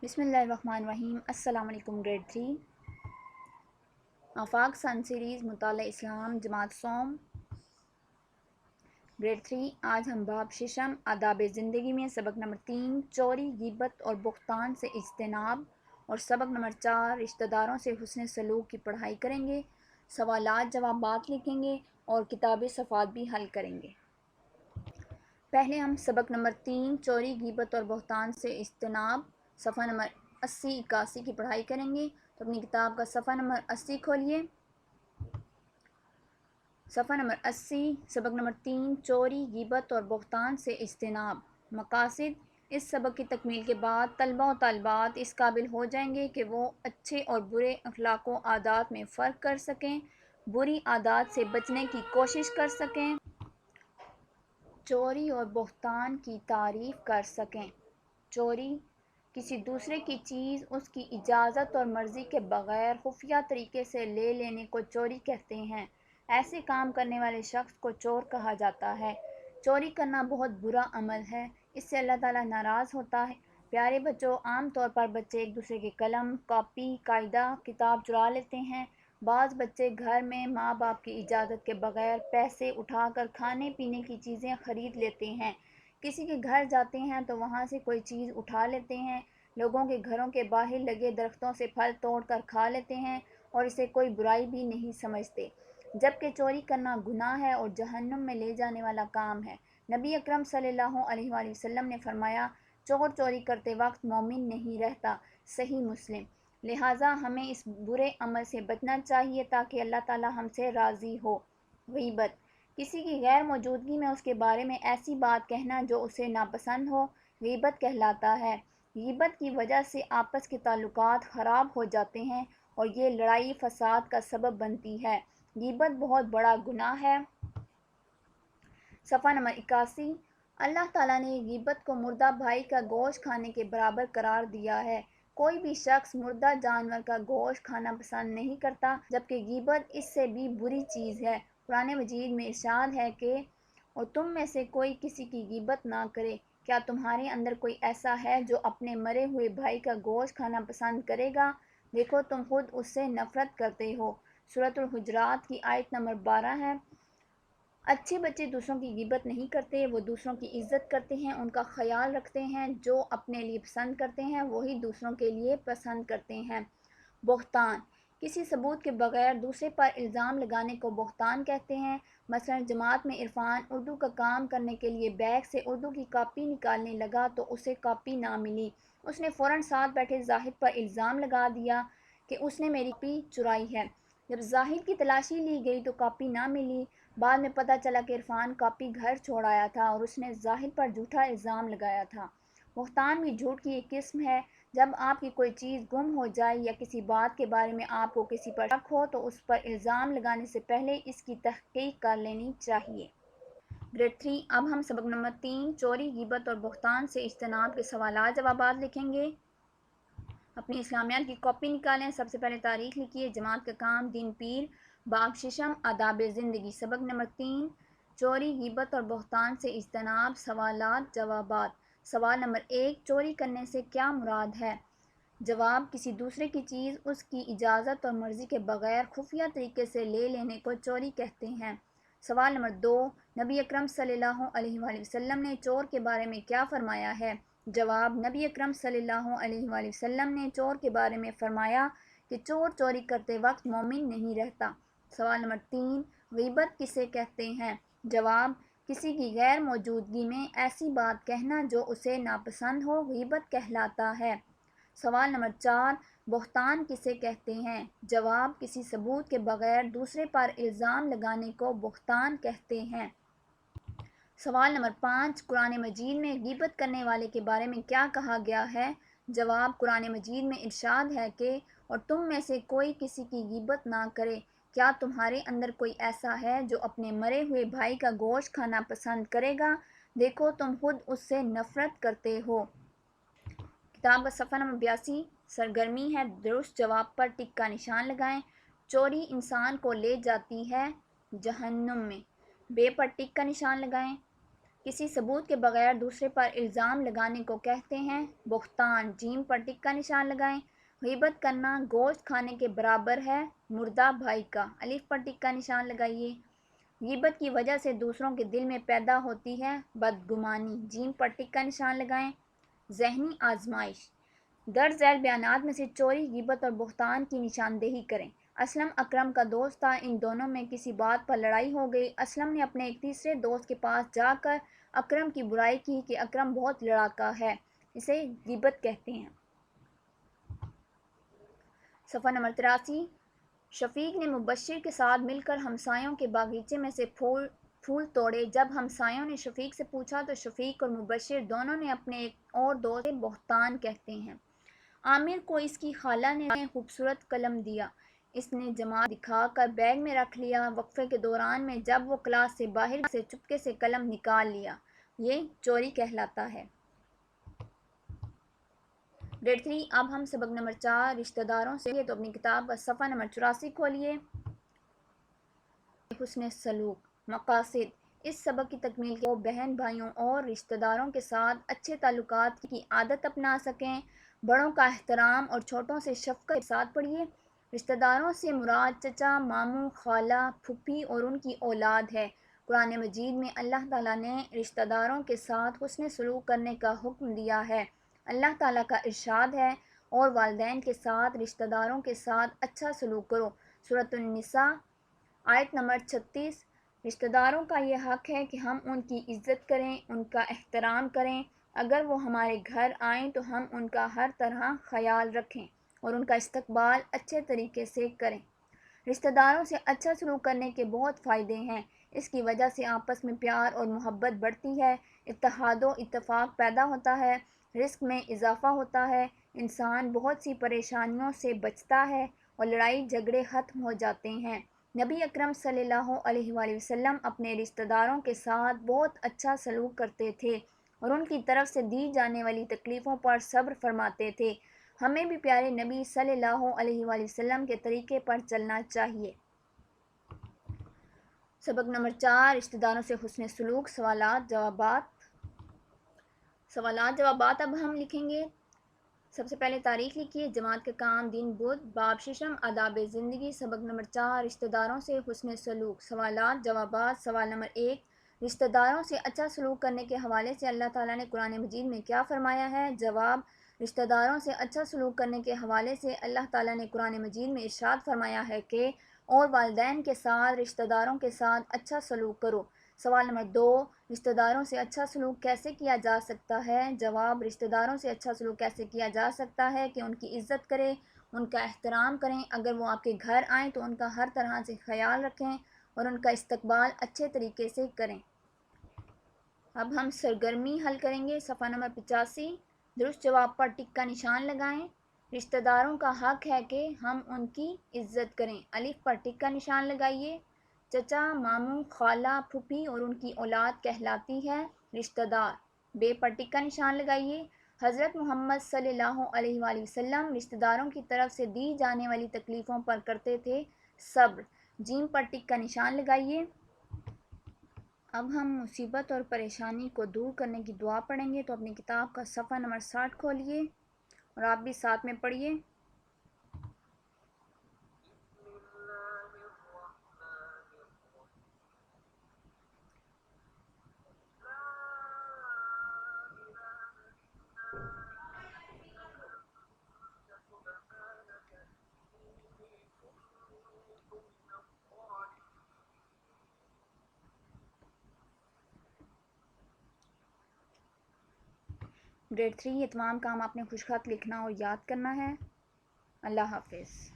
بسم اللہ الرحمن الرحیم۔ السلام علیکم۔ گریڈ 3 آفاق سن سیریز مطالعہ اسلام جماعت سوم گریڈ 3۔ آج ہم باب ششم آداب زندگی میں سبق نمبر 3 چوری، غیبت اور بہتان سے اجتناب اور سبق نمبر 4 رشتہ داروں سے حسن سلوک کی پڑھائی کریں گے، سوالات جوابات لکھیں گے اور کتابی صفحات بھی حل کریں گے۔ پہلے ہم سبق نمبر 3 چوری، غیبت اور بہتان سے اجتناب صفحہ نمبر 80-81 کی پڑھائی کریں گے۔ تو اپنی کتاب کا صفحہ نمبر 80 کھولیے۔ صفحہ نمبر 80، سبق نمبر 3 چوری، غیبت اور بہتان سے اجتناب۔ مقاصد: اس سبق کی تکمیل کے بعد طلبہ و طالبات اس قابل ہو جائیں گے کہ وہ اچھے اور برے اخلاق و عادات میں فرق کر سکیں، بری عادات سے بچنے کی کوشش کر سکیں، چوری اور بہتان کی تعریف کر سکیں۔ چوری: کسی دوسرے کی چیز اس کی اجازت اور مرضی کے بغیر خفیہ طریقے سے لے لینے کو چوری کہتے ہیں۔ ایسے کام کرنے والے شخص کو چور کہا جاتا ہے۔ چوری کرنا بہت برا عمل ہے، اس سے اللہ تعالیٰ ناراض ہوتا ہے۔ پیارے بچوں، عام طور پر بچے ایک دوسرے کے قلم، کاپی، قاعدہ کتاب چرا لیتے ہیں۔ بعض بچے گھر میں ماں باپ کی اجازت کے بغیر پیسے اٹھا کر کھانے پینے کی چیزیں خرید لیتے ہیں۔ کسی کے گھر جاتے ہیں تو وہاں سے کوئی چیز اٹھا لیتے ہیں، لوگوں کے گھروں کے باہر لگے درختوں سے پھل توڑ کر کھا لیتے ہیں اور اسے کوئی برائی بھی نہیں سمجھتے، جبکہ چوری کرنا گناہ ہے اور جہنم میں لے جانے والا کام ہے۔ نبی اکرم صلی اللہ علیہ وآلہ وسلم نے فرمایا، چور چوری کرتے وقت مومن نہیں رہتا۔ صحیح مسلم۔ لہٰذا ہمیں اس برے عمل سے بچنا چاہیے تاکہ اللہ تعالیٰ ہم سے راضی ہو۔ غیبت: کسی کی غیر موجودگی میں اس کے بارے میں ایسی بات کہنا جو اسے ناپسند ہو، غیبت کہلاتا ہے۔ غیبت کی وجہ سے آپس کے تعلقات خراب ہو جاتے ہیں اور یہ لڑائی فساد کا سبب بنتی ہے۔ غیبت بہت بڑا گناہ ہے۔ صفحہ نمبر 81، اللہ تعالیٰ نے غیبت کو مردہ بھائی کا گوشت کھانے کے برابر قرار دیا ہے۔ کوئی بھی شخص مردہ جانور کا گوشت کھانا پسند نہیں کرتا، جبکہ غیبت اس سے بھی بری چیز ہے۔ قرآن مجید میں ارشاد ہے کہ اور تم میں سے کوئی کسی کی غیبت نہ کرے۔ کیا تمہارے اندر کوئی ایسا ہے جو اپنے مرے ہوئے بھائی کا گوشت کھانا پسند کرے گا؟ دیکھو تم خود اس سے نفرت کرتے ہو۔ سورۃ الحجرات کی آیت نمبر 12 ہے۔ اچھے بچے دوسروں کی غیبت نہیں کرتے، وہ دوسروں کی عزت کرتے ہیں، ان کا خیال رکھتے ہیں۔ جو اپنے لیے پسند کرتے ہیں وہی دوسروں کے لیے پسند کرتے ہیں۔ بہتان: کسی ثبوت کے بغیر دوسرے پر الزام لگانے کو بہتان کہتے ہیں۔ مثلا جماعت میں عرفان اردو کا کام کرنے کے لیے بیگ سے اردو کی کاپی نکالنے لگا تو اسے کاپی نہ ملی۔ اس نے فوراً ساتھ بیٹھے زاہد پر الزام لگا دیا کہ اس نے میری کاپی چرائی ہے۔ جب زاہد کی تلاشی لی گئی تو کاپی نہ ملی۔ بعد میں پتہ چلا کہ عرفان کاپی گھر چھوڑ آیا تھا اور اس نے زاہد پر جھوٹا الزام لگایا تھا۔ بہتان بھی جھوٹ کی ایک قسم ہے۔ جب آپ کی کوئی چیز گم ہو جائے یا کسی بات کے بارے میں آپ کو کسی پر شک ہو تو اس پر الزام لگانے سے پہلے اس کی تحقیق کر لینی چاہیے۔ گریڈ 3۔ اب ہم سبق نمبر 3 چوری، غیبت اور بہتان سے اجتناب کے سوالات جوابات لکھیں گے۔ اپنی اسلامیات کی کاپی نکالیں۔ سب سے پہلے تاریخ لکھیے۔ جماعت کا کام دن پیر۔ باب ششم آداب زندگی۔ سبق نمبر 3 چوری، غیبت اور بہتان سے اجتناب، سوالات جوابات۔ سوال نمبر 1، چوری کرنے سے کیا مراد ہے؟ جواب: کسی دوسرے کی چیز اس کی اجازت اور مرضی کے بغیر خفیہ طریقے سے لے لینے کو چوری کہتے ہیں۔ سوال نمبر 2، نبی اکرم صلی اللہ علیہ وآلہ وسلم نے چور کے بارے میں کیا فرمایا ہے؟ جواب: نبی اکرم صلی اللہ علیہ وآلہ وسلم نے چور کے بارے میں فرمایا کہ چور چوری کرتے وقت مومن نہیں رہتا۔ سوال نمبر 3، غیبت کسے کہتے ہیں؟ جواب: کسی کی غیر موجودگی میں ایسی بات کہنا جو اسے ناپسند ہو، غیبت کہلاتا ہے۔ سوال نمبر 4، بہتان کسے کہتے ہیں؟ جواب: کسی ثبوت کے بغیر دوسرے پر الزام لگانے کو بہتان کہتے ہیں۔ سوال نمبر 5، قرآن مجید میں غیبت کرنے والے کے بارے میں کیا کہا گیا ہے؟ جواب: قرآن مجید میں ارشاد ہے کہ اور تم میں سے کوئی کسی کی غیبت نہ کرے۔ کیا تمہارے اندر کوئی ایسا ہے جو اپنے مرے ہوئے بھائی کا گوشت کھانا پسند کرے گا؟ دیکھو تم خود اس سے نفرت کرتے ہو۔ کتاب کا صفحہ نمبر 82 سرگرمی ہے، درست جواب پر ٹک کا نشان لگائیں۔ چوری انسان کو لے جاتی ہے جہنم میں، بے پر ٹک کا نشان لگائیں۔ کسی ثبوت کے بغیر دوسرے پر الزام لگانے کو کہتے ہیں بہتان، جیم پر ٹک کا نشان لگائیں۔ غیبت کرنا گوشت کھانے کے برابر ہے مردہ بھائی کا، الف پر ٹک کا نشان لگائیے۔ غیبت کی وجہ سے دوسروں کے دل میں پیدا ہوتی ہے بدگمانی، جیم پر ٹک کا نشان لگائیں۔ ذہنی آزمائش، درج ذیل بیانات میں سے چوری، غیبت اور بہتان کی نشاندہی کریں۔ اسلم اکرم کا دوست تھا، ان دونوں میں کسی بات پر لڑائی ہو گئی۔ اسلم نے اپنے ایک تیسرے دوست کے پاس جا کر اکرم کی برائی کی کہ اکرم بہت لڑاکا ہے، اسے غیبت کہتے ہیں۔ صفحہ نمبر 83۔ شفیق نے مبشر کے ساتھ مل کر ہمسایوں کے باغیچے میں سے پھول توڑے۔ جب ہمسایوں نے شفیق سے پوچھا تو شفیق اور مبشر دونوں نے اپنے ایک اور دوست سے بہتان کہتے ہیں۔ عامر کو اس کی خالہ نے خوبصورت قلم دیا، اس نے جمال دکھا کر بیگ میں رکھ لیا۔ وقفے کے دوران میں جب وہ کلاس سے باہر سے چپکے سے قلم نکال لیا، یہ چوری کہلاتا ہے۔ گریڈ 3 اب ہم سبق نمبر 4 رشتہ داروں سے، تو اپنی کتاب کا صفحہ نمبر 84 کھولیے۔ حسن سلوک، مقاصد، اس سبق کی تکمیل کے بہن بھائیوں اور رشتہ داروں کے ساتھ اچھے تعلقات کی عادت اپنا سکیں۔ بڑوں کا احترام اور چھوٹوں سے شفقت کے ساتھ پڑھیے۔ رشتہ داروں سے مراد چچا، ماموں، خالہ، پھوپھی اور ان کی اولاد ہے۔ قرآن مجید میں اللہ تعالیٰ نے رشتہ داروں کے ساتھ حسن سلوک کرنے کا حکم دیا ہے۔ اللہ تعالیٰ کا ارشاد ہے، اور والدین کے ساتھ رشتہ داروں کے ساتھ اچھا سلوک کرو، سورۃ النساء آیت نمبر 36۔ رشتہ داروں کا یہ حق ہے کہ ہم ان کی عزت کریں، ان کا احترام کریں۔ اگر وہ ہمارے گھر آئیں تو ہم ان کا ہر طرح خیال رکھیں اور ان کا استقبال اچھے طریقے سے کریں۔ رشتہ داروں سے اچھا سلوک کرنے کے بہت فائدے ہیں۔ اس کی وجہ سے آپس میں پیار اور محبت بڑھتی ہے، اتحاد و اتفاق پیدا ہوتا ہے، رزق میں اضافہ ہوتا ہے، انسان بہت سی پریشانیوں سے بچتا ہے اور لڑائی جھگڑے ختم ہو جاتے ہیں۔ نبی اکرم صلی اللہ علیہ وآلہ وسلم اپنے رشتہ داروں کے ساتھ بہت اچھا سلوک کرتے تھے اور ان کی طرف سے دی جانے والی تکلیفوں پر صبر فرماتے تھے۔ ہمیں بھی پیارے نبی صلی اللہ علیہ وآلہ وسلم کے طریقے پر چلنا چاہیے۔ سبق نمبر 4 رشتہ داروں سے حسن سلوک، سوالات جوابات۔ سوالات جوابات اب ہم لکھیں گے۔ سب سے پہلے تاریخ لکھیے، جماعت کا کام دن بدھ، باب ششم، آداب زندگی، سبق نمبر 4 رشتہ داروں سے حسن سلوک، سوالات جوابات۔ سوال نمبر 1، رشتہ داروں سے اچھا سلوک کرنے کے حوالے سے اللہ تعالیٰ نے قرآن مجید میں کیا فرمایا ہے؟ جواب، رشتہ داروں سے اچھا سلوک کرنے کے حوالے سے اللہ تعالیٰ نے قرآن مجید میں ارشاد فرمایا ہے کہ اور والدین کے ساتھ رشتہ داروں کے ساتھ اچھا سلوک کرو۔ سوال نمبر 2، رشتہ داروں سے اچھا سلوک کیسے کیا جا سکتا ہے؟ جواب، رشتہ داروں سے اچھا سلوک کیسے کیا جا سکتا ہے کہ ان کی عزت کریں، ان کا احترام کریں، اگر وہ آپ کے گھر آئیں تو ان کا ہر طرح سے خیال رکھیں اور ان کا استقبال اچھے طریقے سے کریں۔ اب ہم سرگرمی حل کریں گے۔ صفحہ نمبر 85، درست جواب پر ٹک کا نشان لگائیں۔ رشتہ داروں کا حق ہے کہ ہم ان کی عزت کریں، الف پر ٹک کا نشان لگائیے۔ چچا، ماموں، خالہ، پھوپھی اور ان کی اولاد کہلاتی ہے رشتہ دار، بے پر ٹک کا نشان لگائیے۔ حضرت محمد صلی اللہ علیہ وآلہ وسلم رشتہ داروں کی طرف سے دی جانے والی تکلیفوں پر کرتے تھے صبر، جیم پر ٹک کا نشان لگائیے۔ اب ہم مصیبت اور پریشانی کو دور کرنے کی دعا پڑھیں گے، تو اپنی کتاب کا صفحہ نمبر 60 کھولیے اور آپ بھی ساتھ میں پڑھیے۔ گریڈ 3 یہ تمام کام آپ نے خوش خط لکھنا اور یاد کرنا ہے۔ اللہ حافظ۔